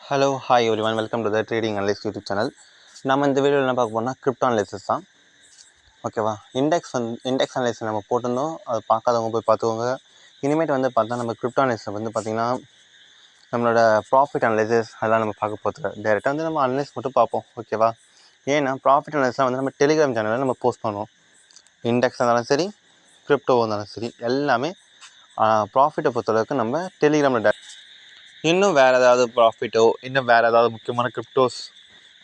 Hello hi everyone, welcome to the trading analyst YouTube channel. நம்ம இந்த வீடியோவில் என்ன பார்க்க போனால் கிரிப்டோ அனலிசிஸ் தான். ஓகேவா, இண்டெக்ஸ் அனலிசிஸ் நம்ம போட்டிருந்தோம். அது பார்க்காதவங்க போய் பார்த்துக்கோங்க. இனிமேட்டு வந்து பார்த்தா நம்ம கிரிப்டோ அனலிசிஸ் வந்து பார்த்திங்கன்னா நம்மளோட ப்ராஃபிட் அனலிசிஸ் அதெல்லாம் நம்ம பார்க்க போகிறது டேரெக்டாக வந்து நம்ம அனலிஸ் மட்டும் பார்ப்போம். ஓகேவா, ஏன்னா ப்ராஃபிட் அனலிஸ்லாம் வந்து நம்ம டெலிகிராம் சேனலில் நம்ம போஸ்ட் பண்ணுவோம். இண்டெக்ஸ் இருந்தாலும் சரி, கிரிப்டோ இருந்தாலும் சரி, எல்லாமே ப்ராஃபிட்டை பொறுத்தளவுக்கு நம்ம டெலிகிராமில் இன்னும் வேறு ஏதாவது ப்ராஃபிட்டோ, இன்னும் வேறு ஏதாவது முக்கியமான கிரிப்டோஸ்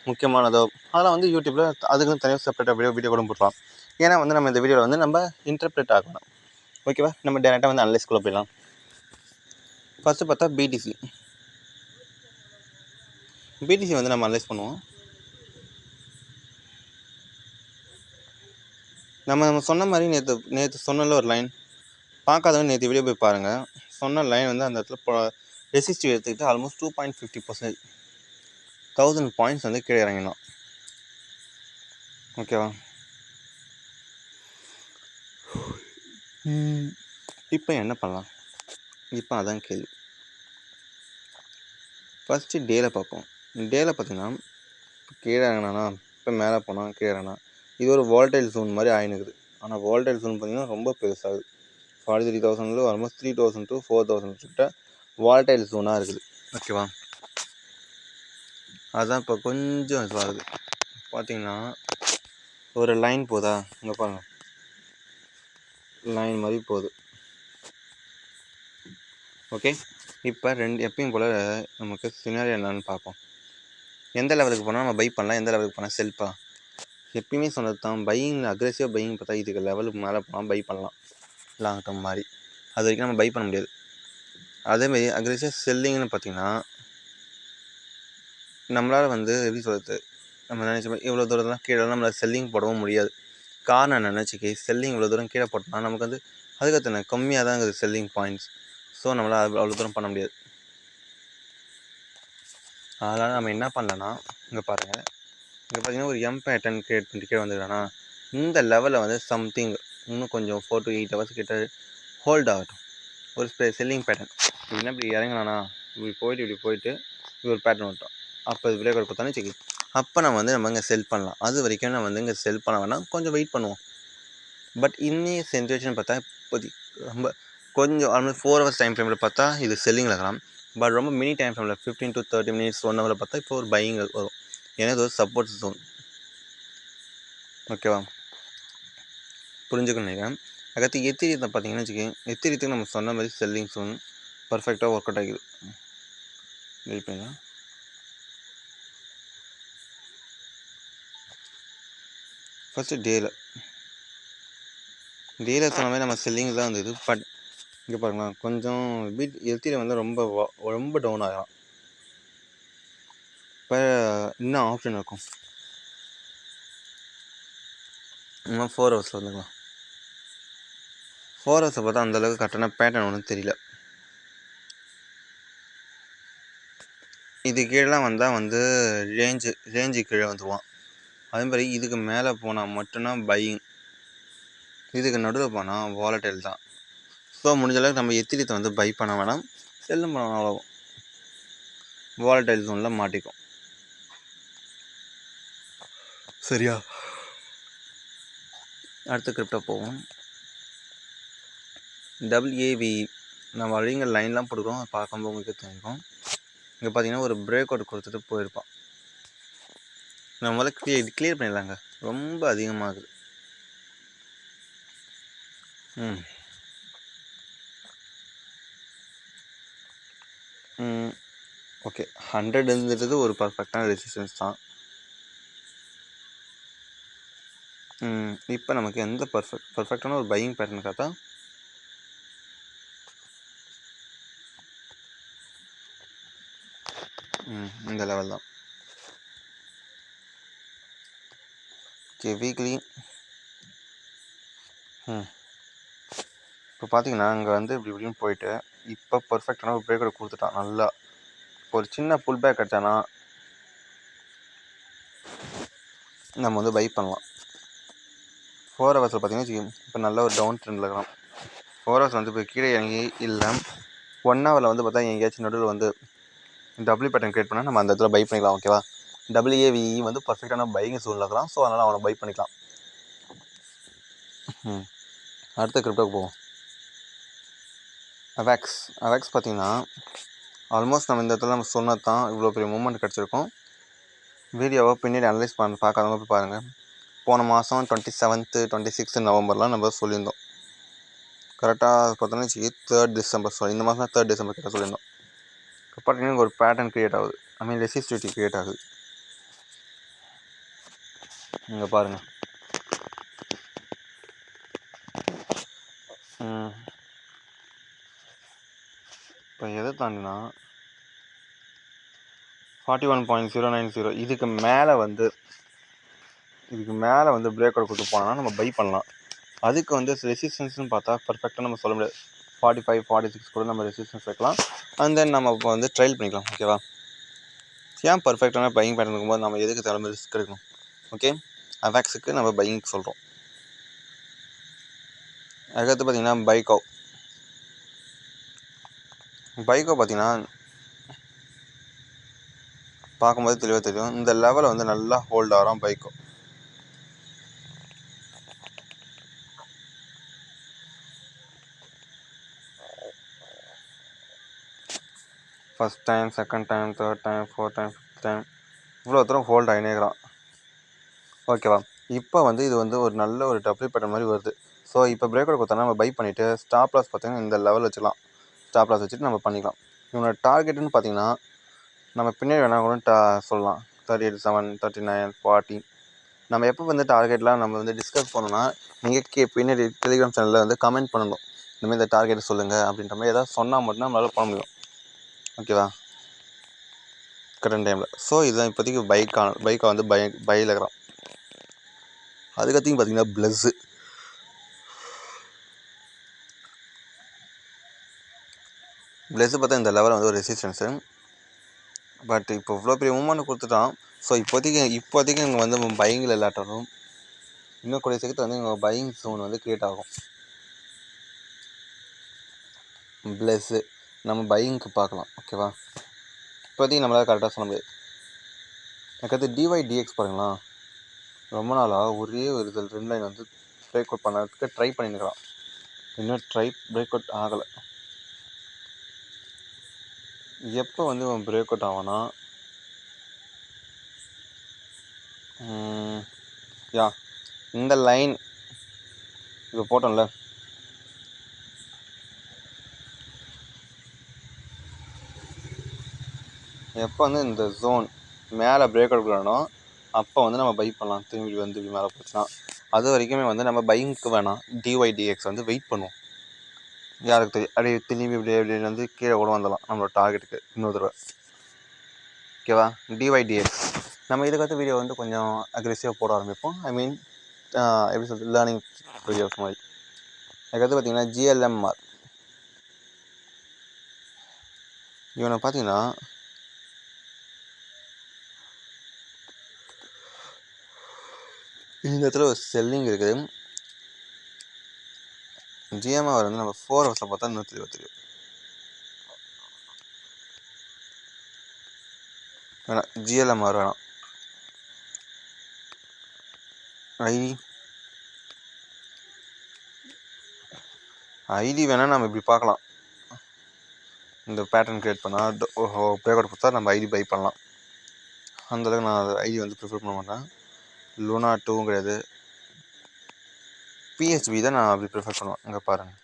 முக்கியமானதோ அதெல்லாம் வந்து யூடியூப்பில் அதுக்குன்னு தனியாக செப்பரேட்டாக வீடியோ கூட போடலாம். ஏன்னா வந்து நம்ம இந்த வீடியோவில் வந்து நம்ம இன்டர்பிரேட் ஆகணும். ஓகேவா, நம்ம டேரெக்டாக வந்து அனலிஸ்குள்ளே போயிடலாம். ஃபஸ்ட்டு பார்த்தா பிடிசி வந்து நம்ம அனலைஸ் பண்ணுவோம். நம்ம சொன்ன மாதிரி நேற்று சொன்னல ஒரு லைன் பார்க்காதவங்க நேற்று வீடியோ போய் பாருங்கள். சொன்ன லைன் வந்து அந்த இடத்துல ரெசிஸ்டிவ் எடுத்துக்கிட்டு ஆல்மோஸ்ட் 2.50% 1000 பாயிண்ட்ஸ் வந்து கீழே இறங்கினோம். ஓகேவா, இப்போ என்ன பண்ணலாம்? இப்போ அதான் கேள்வி. ஃபஸ்ட்டு டேயில் பார்ப்போம். டேயில் பார்த்தீங்கன்னா கீழே இறங்கினா, இப்போ மேலே போனால் கீழே இறங்கினா, இது ஒரு வால்டைல் ஜோன் மாதிரி ஆயினுக்குது. ஆனால் வால்டைல் ஜோன் பார்த்திங்கன்னா ரொம்ப பெருசாகுது. 43,000 ஆல்மோஸ்ட் 3,000 to 4,000 கிட்ட வால்டைல் ஜோனாக இருக்குது. ஓகேவா, அதுதான் இப்போ கொஞ்சம் இதுவாகுது. பார்த்திங்கன்னா ஒரு லைன் போதா, இங்கே பாருங்கள், லைன் மாதிரி போகுது. ஓகே, இப்போ எப்பயும் போல் நமக்கு சினாரியோ என்னன்னு பார்ப்போம். எந்த லெவலுக்கு போனால் நம்ம பை பண்ணலாம், எந்த லெவலுக்கு போனால் செல்ஃபா. எப்பயுமே சொன்னது தான், பையிங் அக்ரெசிவாக பையிங் பார்த்தா இதுக்கு லெவலுக்கு மேலே போனால் பை பண்ணலாம் லாங் டேர்ம் மாதிரி. அது வரைக்கும் நம்ம பை பண்ண முடியாது. அதேமாரி அக்ரெசிவாக செல்லிங்னு பார்த்திங்கன்னா நம்மளால் வந்து எப்படி சொல்கிறது, நம்ம நினச்ச மாதிரி இவ்வளோ தூரம்லாம் கீழே நம்மளால் செல்லிங் போடவும் முடியாது. காரணம் நினச்சிக்கி செல்லிங் இவ்வளோ தூரம் கீழே போட்டோம்னா நமக்கு வந்து அதுக்கு கம்மியாக தான் இருக்குது செல்லிங் பாயிண்ட்ஸ். ஸோ நம்மளால் அவ்வளோ தூரம் பண்ண முடியாது. அதனால் நம்ம என்ன பண்ணலன்னா, இங்கே பாருங்கள், இங்கே பார்த்தீங்கன்னா ஒரு எம் பேட்டர்ன் கிரியேட் பண்ணிட்டு கீழே வந்துடுறேன்னா இந்த லெவலில் வந்து சம்திங் இன்னும் கொஞ்சம் 4 to 8 hours கிட்ட ஹோல்ட் ஆகட்டும். ஒரு செல்லிங் பேட்டர்ன் இப்படின்னா இப்படி இறங்கினானா இப்படி போயிட்டு இப்படி ஒரு பேட்டர்ன் விட்டோம். அப்போ இது விலை கொடுத்தானே வச்சுக்கி, அப்போ நம்ம இங்கே செல் பண்ணலாம். அது வரைக்கும் நம்ம வந்து இங்கே செல் பண்ண வேணாம், கொஞ்சம் வெயிட் பண்ணுவோம். பட் இன்னைய சிச்சுவேஷன் பார்த்தா இப்போதைக்கு ரொம்ப கொஞ்சம் ஆல்மோஸ்ட் 4 hours டைம் ஃப்ரேமில் பார்த்தா இது செல்லிங்கில் இருக்கலாம். பட் ரொம்ப மினி டைம் ஃப்ரேமில் 15 to 30 minutes 1 hour பார்த்தா இப்போ ஒரு பையிங் வரும். ஏன்னா இது ஒரு சப்போர்ட் ஜோன். ஓகேவா, புரிஞ்சுக்கணும் நினைக்கிறேன். அடுத்து எத்திரியத்தை பார்த்தீங்கன்னா வச்சுக்கோங்க, எத்திரியத்துக்கு நம்ம சொன்ன மாதிரி செல்லிங் ஜோன் பர்ஃபெக்டாக ஒர்க் அவுட் ஆகிது. வெயிட் பண்ணலாம். ஃபஸ்ட்டு டேயில் சொன்ன மாதிரி நம்ம செல்லிங் தான் வந்தது. பட் இங்கே பாருங்களேன், கொஞ்சம் எத்திரியம் வந்து ரொம்ப டவுன் ஆகலாம். இப்போ இன்னும் ஆப்ஷன் இருக்கும். இன்னும் 4 hours வந்துக்கலாம். 4 hours பார்த்தா அந்தளவுக்கு கரெக்டான பேட்டர்ன் ஒன்றும் தெரியல. இது கீழெலாம் வந்தால் வந்து ரேஞ்சு கீழே வந்துடுவான். அதே மாதிரி இதுக்கு மேலே போனால் மட்டும்தான் பையிங், இதுக்கு நடுவில் போனால் வாலடைல் தான். ஸோ முடிஞ்சளவுக்கு நம்ம எத்திரியத்தை வந்து பை பண்ண வேணாம், செல்லும் பண்ண அவ்வளோ வாலடைல் ஜோனில் மாட்டிக்கும். சரியா, அடுத்த கிரிப்டோ போவோம். WAV நம்ம அப்படிங்கிற லைன்லாம் போட்டுக்கிறோம், பார்க்கும்போது உங்களுக்கு தெரியும். இங்கே பார்த்தீங்கன்னா ஒரு பிரேக் அவுட் கொடுத்துட்டு போயிருப்பான். நம்ம முதல்ல கிளியர் பண்ணிடலாங்க, ரொம்ப அதிகமாகுது. ஓகே, 100 இருந்துட்டு ஒரு பர்ஃபெக்டான ரெசிஸ்டன்ஸ் தான். இப்போ நமக்கு எந்த பர்ஃபெக்டான ஒரு பையிங் பேட்டர்ன் பார்த்தா இந்த லெவல் தான். ஓகே, வீக்லி இப்போ பார்த்தீங்கன்னா இங்கே வந்து இப்படின்னு போயிட்டு இப்போ பர்ஃபெக்டான ஒரு பிரேக் அவுட் கொடுத்துட்டான். நல்லா ஒரு சின்ன புல் பேக் அடித்தானா நம்ம வந்து பை பண்ணலாம். 4 hours பார்த்தீங்கன்னா இப்போ நல்ல ஒரு டவுன் ட்ரெண்டில் இருக்கலாம். 4 hours வந்து இப்போ கீழே இறங்கி இல்லை 1 hour வந்து பார்த்தா எங்கேயாச்சும் நடுவில் வந்து டபிள்யூ பேட்டர்ன் கிரியேட் பண்ணால் நம்ம அந்த இடத்துல பை பண்ணிக்கலாம். ஓகேவா, டபிள்யூஏவிஇ வந்து பர்ஃபெக்டான பையிங் சூனில் இருக்கிறான். ஸோ அதனால் அவனை பை பண்ணிக்கலாம். அடுத்த கிரிப்டோக்கு போவோம். அவேக்ஸ் பார்த்தீங்கன்னா ஆல்மோஸ்ட் நம்ம இந்த இடத்துல நம்ம சொன்னது தான் இவ்வளோ பெரிய மூமெண்ட் கிடச்சிருக்கும். வீடியோவை பின்னாடி அனலைஸ் பார்க்காதவங்க போய் பாருங்கள். போன மாதம் 27th 26th நவம்பர்லாம் நம்ம சொல்லியிருந்தோம். கரெக்டாக பார்த்தோன்னா 3rd December இந்த மாதம் 3rd December கிட்ட சொல்லியிருந்தோம். இப்போ பார்த்தீங்கன்னா ஒரு பேட்டர்ன் க்ரியேட் ஆகுது. ஐ மீன் ரெசிஸ்டிவிட்டி க்ரியேட் ஆகுது. இங்கே பாருங்கள். இப்போ எதை தாண்டினா 41.090 இதுக்கு மேலே வந்து பிரேக் அவுட் கொடுத்து போனோம்னா நம்ம பை பண்ணலாம். அதுக்கு வந்து ரெசிஸ்டன்ஸ்னு பார்த்தா பர்ஃபெக்டாக நம்ம சொல்ல முடியாது. 45 46 கூட நம்ம ரெசிஸ்டன்ஸ் வைக்கலாம். அண்ட் தென் நம்ம இப்போ வந்து ட்ரையல் பண்ணிக்கலாம். ஓகேவா, ஏன் பர்ஃபெக்டான பையிங் பேட்டர்ன் இருக்கும்போது நம்ம எதுக்கு தேவை ரிஸ்க் எடுக்கணும்? ஓகே, அவேக்ஸுக்கு நம்ம பையிங் சொல்கிறோம். அதுக்கடுத்து பார்த்தீங்கன்னா பைக்கோ பார்த்தீங்கன்னா பார்க்கும்போது தெளிவாக தெரியும். இந்த லெவலை வந்து நல்லா ஹோல்ட் ஆகிறோம் பைக்கோ. First time, second time, third time, fourth time, fifth time இவ்வளோ தூரம் ஹோல்ட் ஆகினேக்கிறான். ஓகேவா, இப்போ வந்து இது வந்து ஒரு நல்ல ஒரு டபிள்யூ பேட்டர்ன் மாதிரி வருது. ஸோ இப்போ பிரேக் அவுட் கொடுத்தா நம்ம பை பண்ணிவிட்டு ஸ்டாப் லாஸ் பார்த்தீங்கன்னா இந்த லெவல் வச்சுக்கலாம். ஸ்டாப் லாஸ் வச்சுட்டு நம்ம பண்ணிக்கலாம். இவனோட டார்கெட்டுன்னு பார்த்தீங்கன்னா நம்ம பின்னாடி வேணால் கூட சொல்லலாம். 38.7 39 40 நம்ம எப்போ வந்து டார்கெட்லாம் நம்ம வந்து டிஸ்கஸ் பண்ணோம்னா நீங்கள் பின்னாடி டெலிகிராம் சேனலில் வந்து கமெண்ட் பண்ணணும். இந்தமாதிரி இந்த டார்கெட் சொல்லுங்கள் அப்படின்ற மாதிரி ஏதாவது சொன்னால் மட்டும் நம்மளால் பண்ண முடியும். ஓகேவா, கரண்ட் டைமில். ஸோ இதுதான் இப்போதைக்கு பைக்கை வந்து பையில் இருக்கிறோம். அதுக்கத்தையும் பார்த்தீங்கன்னா பிளஸ்ஸு பார்த்தா இந்த லெவலில் வந்து ஒரு ரெசிஸ்டன்ஸு. பட் இப்போ இவ்வளோ பெரிய மூமெண்ட் கொடுத்துட்டான். ஸோ இப்போதைக்கு இங்கே வந்து பையிங்கில் இல்லாட்டாலும் இன்னும் கூடிய சீக்கிரத்தில் வந்து இங்கே பையிங் ஜோன் வந்து க்ரியேட் ஆகும். பிளஸ்ஸு நம்ம பையிங்க்கு பார்க்கலாம். ஓகேவா, இப்போதைக்கு நம்மளால் கரெக்டாக சொல்ல முடியாது. அதுக்கடுத்து டிஒய்டிஎக்ஸ் பாருங்களா, ரொம்ப நாளாக ஒரே ஒரு ட்ரெண்ட் லைன் வந்து பிரேக் அவுட் பண்ணுறதுக்கு ட்ரை பண்ணியிருக்கிறான். இன்னும் பிரேக் அவுட் ஆகலை. எப்போ வந்து அவன் பிரேக் அவுட் ஆவானா, இந்த லைன் இப்போ போட்டோம்ல, எப்போ வந்து இந்த ஜோன் மேலே பிரேக் அவுட் பண்ணணும் அப்போ வந்து நம்ம பை பண்ணலாம். திரும்பி வந்து இப்படி மேலே போச்சுன்னா அது வரைக்குமே வந்து நம்ம பைக்கு வேணாம். டிஒய்டிஎக்ஸ் வந்து வெயிட் பண்ணுவோம். யாருக்கு தெரியும், அப்படியே திரும்பி இப்படி வந்து கீழே கூட வந்துடலாம் நம்மளோட டார்கெட்டுக்கு இன்னொரு தடவை. ஓகேவா, டிஒய்டிஎக்ஸ் நம்ம இதுக்கடுத்த வீடியோ வந்து கொஞ்சம் அக்ரெசிவாக போட ஆரம்பிப்போம். ஐ மீன் எப்படி சொல்கிறது, லேர்னிங் வீடியோஸ் மாதிரி. அதுக்கடுத்து பார்த்தீங்கன்னா ஜிஎல்எம்ஆர். இவனை பார்த்தீங்கன்னா இந்த இடத்துல ஒரு செல்லிங் இருக்குது. ஜிஎம்ஆர் வந்து நம்ம 4 ஹவர்ஸில் பார்த்தா 123 வேணாம். ஜிஎல்எம்ஆர் வேணாம். ஐடி வேணால் நம்ம இப்படி பார்க்கலாம். இந்த பேட்டர்ன் க்ரியேட் பண்ணால் பிரேக் அவுட் கொடுத்தா நம்ம ஐடி பை பண்ணலாம். அந்தளவுக்கு நான் அது ஐடி வந்து ப்ரிஃபர் பண்ண மாட்டேன். லூனா 2 கிடையாது, பிஹெச்பி தான் நான் அப்படி ப்ரிஃபர் பண்ணுவேன். இங்கே பாருங்கள்,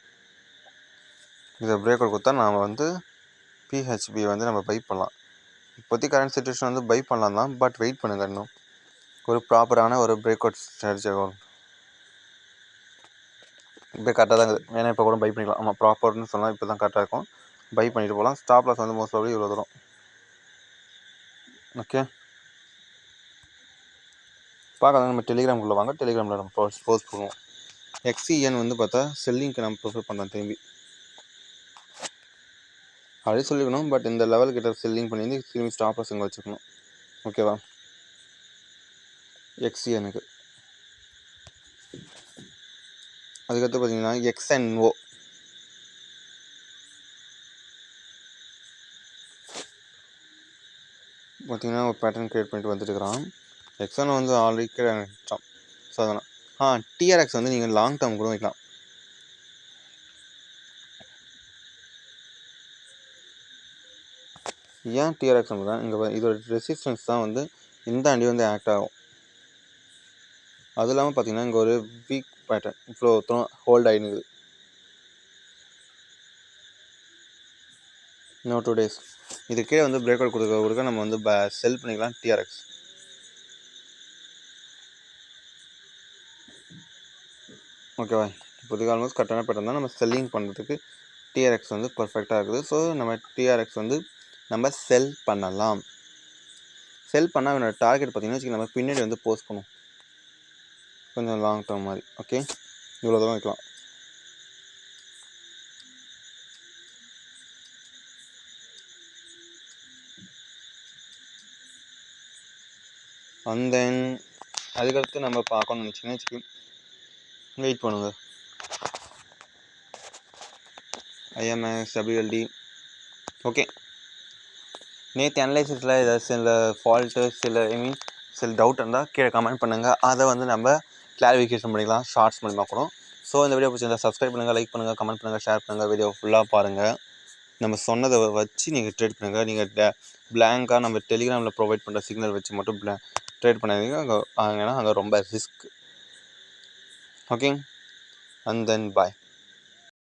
இதை பிரேக் அவுட் கொடுத்தா நாம் வந்து பிஹெச்பி வந்து நம்ம பை பண்ணலாம். இப்போதைக்கு கரண்ட் சிச்சுவேஷன் வந்து பை பண்ணலாம் தான். பட் வெயிட் பண்ணுங்கள், இன்னும் ஒரு ப்ராப்பரான ஒரு பிரேக் அவுட் ஸ்ட்ராட்டஜி வரும். இப்போ கரெக்டாக தான் இருக்குது. ஏன்னா இப்போ கூட பை பண்ணிக்கலாம். ஆமாம், ப்ராப்பர்னு சொன்னால் இப்போ தான் கரெக்டாக இருக்கும். பை பண்ணிட்டு போகலாம். ஸ்டாப் லாஸ் வந்து மோஸ்ட் ஆஃப்லி இவ்வளோ தூரம். ஓகே, பார்க்கலாம். நம்ம டெலிகிராமுக்குள்ளே வாங்க. டெலிகிராமில் நம்ம போஸ்ட் பண்ணுவோம். எக்ஸிஎன் வந்து பார்த்தா செல்லிங்க்கு நம்ம ப்ரிஃபர் பண்ணலாம். திரும்பி அப்படி சொல்லிக்கணும். பட் இந்த லெவல் கிட்ட செல்லிங் பண்ணி திரும்பி ஸ்டாப் லாஸ் இங்கே வச்சுக்கணும். ஓகேவா, எக்ஸிஎனுக்கு. அதுக்கடுத்து பார்த்தீங்கன்னா எக்ஸ்என்ஓ. பார்த்திங்கன்னா ஒரு பேட்டர்ன் க்ரியேட் பண்ணிட்டு வந்துட்டுருக்கிறான். எக்ஸான் வந்து ஆல்ரெடி வச்சான். ஸோ அதனால் டிஆர்எக்ஸ் வந்து நீங்கள் லாங் டேர்ம் கூட வைக்கலாம். ஏன் டிஆர்எக்ஸ் தான் இங்கே இதோட ரெசிஸ்டன்ஸ் தான் வந்து இந்த அண்டி வந்து ஆக்ட் ஆகும். அது இல்லாமல் பார்த்தீங்கன்னா இங்கே ஒரு வீக் பேட்டர்ன் இவ்வளோ ஹோல்ட் ஆகிடுது. இன்னும் 2 days இது கீழே வந்து பிரேக் அவுட் கொடுக்க நம்ம வந்து செல் பண்ணிக்கலாம் டிஆர்எக்ஸ். ஓகேவா, இப்போதைக்கு ஆல்மோஸ்ட் கரெக்டான பேட்டர்ன் தான். நம்ம செல்லிங் பண்ணுறதுக்கு டிஆர்எக்ஸ் வந்து பர்ஃபெக்டாக இருக்குது. ஸோ நம்ம டிஆர்எக்ஸ் வந்து நம்ம செல் பண்ணலாம். செல் பண்ணால் என்னோட டார்கெட் பார்த்திங்கன்னா வச்சுக்கோங்க, நம்ம பின்னாடி வந்து போஸ்ட் பண்ணுவோம் கொஞ்சம் லாங் டேர்ம் மாதிரி. ஓகே, இவ்வளோ தூரம் வைக்கலாம். அண்ட் தென் அதுக்கடுத்து நம்ம பார்க்கணும்னு நினச்சிங்கன்னா வெயிட் பண்ணுங்க. IMS WLT okay. நேற்று அனலைசிஸில் ஏதாவது சில ஃபால்ட்டு சில டவுட் இருந்தால் கீழே கமெண்ட் பண்ணுங்கள். அதை வந்து நம்ம கிளாரிஃபிகேஷன் பண்ணிக்கலாம் ஷார்ட்ஸ் மூலிமா கூட. ஸோ இந்த வீடியோ பிடிச்சிருந்தா சப்ஸ்கிரைப் பண்ணுங்கள், லைக் பண்ணுங்கள், கமெண்ட் பண்ணுங்கள், ஷேர் பண்ணுங்கள். வீடியோ ஃபுல்லாக பாருங்கள். நம்ம சொன்னதை வச்சு நீங்கள் ட்ரேட் பண்ணுங்கள். நீங்கள் பிளாங்காக நம்ம டெலிகிராமில் ப்ரொவைட் பண்ணுற சிக்னல் வச்சு மட்டும் ட்ரேட் பண்ணாதீங்க. ஏன்னா அங்கே ரொம்ப risk. Okay, and then bye.